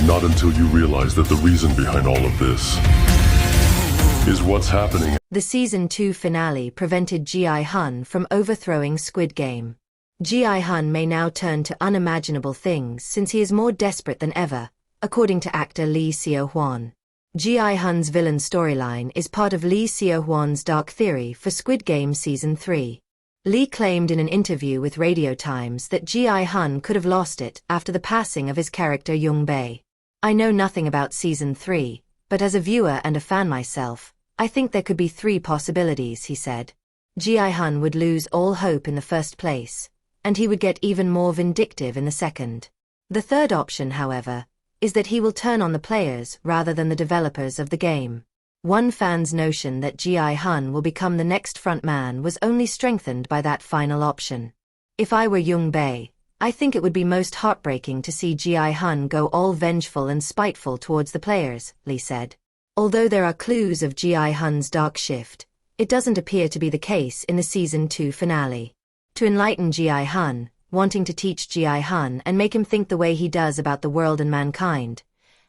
Not until you realize that the reason behind all of this is what's happening. The Season 2 finale prevented Gi-hun from overthrowing Squid Game. Gi-hun may now turn to unimaginable things since he is more desperate than ever, according to actor Lee Seo-hwan. Gi-hun's villain storyline is part of Lee Seo-hwan's dark theory for Squid Game Season 3. Lee claimed in an interview with Radio Times that Gi-hun could have lost it after the passing of his character Young-bae. "I know nothing about Season 3, but as a viewer and a fan myself, I think there could be 3 possibilities," he said. Gi-hun would lose all hope in the first place, and he would get even more vindictive in the second. The third option, however, is that he will turn on the players rather than the developers of the game. One fan's notion that Gi-hun will become the next frontman was only strengthened by that final option. "If I were Young-bae, I think it would be most heartbreaking to see Gi-hun go all vengeful and spiteful towards the players," Lee said. Although there are clues of Gi-hun's dark shift, it doesn't appear to be the case in the Season 2 finale. To enlighten Gi-hun, wanting to teach Gi-hun and make him think the way he does about the world and mankind,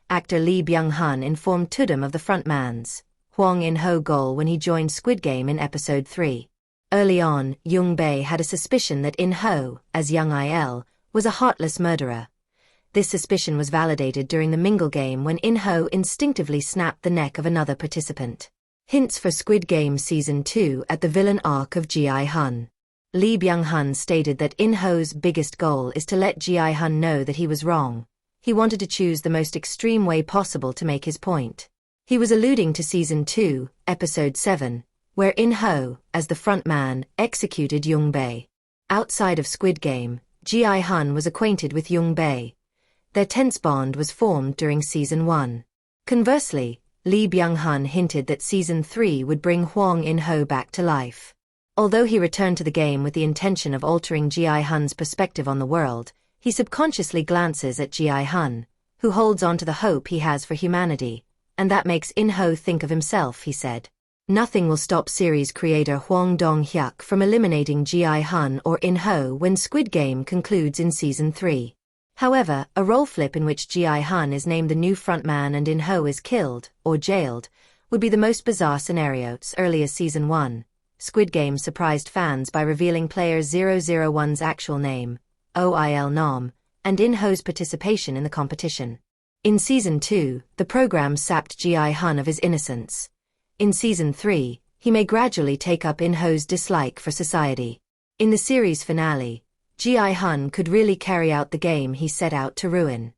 actor Lee Byung-hun informed Tudum of the frontman's, Hwang In-ho, goal when he joined Squid Game in Episode 3. Early on, Young-bae had a suspicion that In-ho, as Young Il, was a heartless murderer. This suspicion was validated during the Mingle game when In-ho instinctively snapped the neck of another participant. Hints for Squid Game Season 2 at the villain arc of Gi-hun. Lee Byung-hun stated that In-ho's biggest goal is to let Gi-hun know that he was wrong. He wanted to choose the most extreme way possible to make his point. He was alluding to Season 2, Episode 7, where In-ho, as the frontman, executed Young-bae. Outside of Squid Game, Gi-hun was acquainted with Young-bae. Their tense bond was formed during Season 1. Conversely, Lee Byung-hun hinted that Season 3 would bring Hwang In-ho back to life. Although he returned to the game with the intention of altering Gi-hun's perspective on the world, he subconsciously glances at Gi-hun, who holds on to the hope he has for humanity, and that makes In-ho think of himself, he said. Nothing will stop series creator Hwang Dong-hyuk from eliminating Gi-hun or In-ho when Squid Game concludes in Season 3. However, a role flip in which Gi-hun is named the new frontman and In-ho is killed, or jailed, would be the most bizarre scenario. Early as Season 1, Squid Game surprised fans by revealing player 001's actual name, OIL Nom, and In-ho's participation in the competition. In Season 2, the program sapped Gi-hun of his innocence. In Season 3, he may gradually take up In-ho's dislike for society. In the series finale, Gi-hun could really carry out the game he set out to ruin.